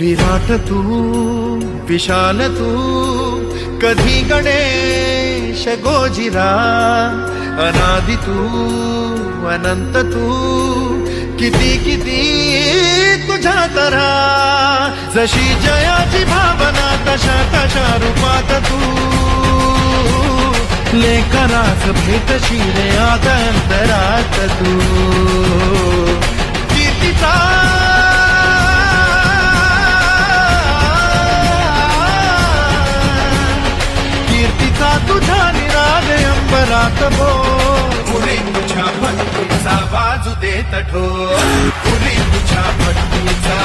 विराट तू विशाल तू कधी गणेश गोजिरा अनादि तू अनंत तू किती किती तुझ्या तरा जशी जयाची भावना तशा तशा रूपात तू लेकरास भेटशी रे आदंतरात तू कीर्तीचा तुझा निराग अंबरात बोल पुरी तुझ्या भक्तीचा बाजू देत ठोर पुरी तुझ्या भक्तीचा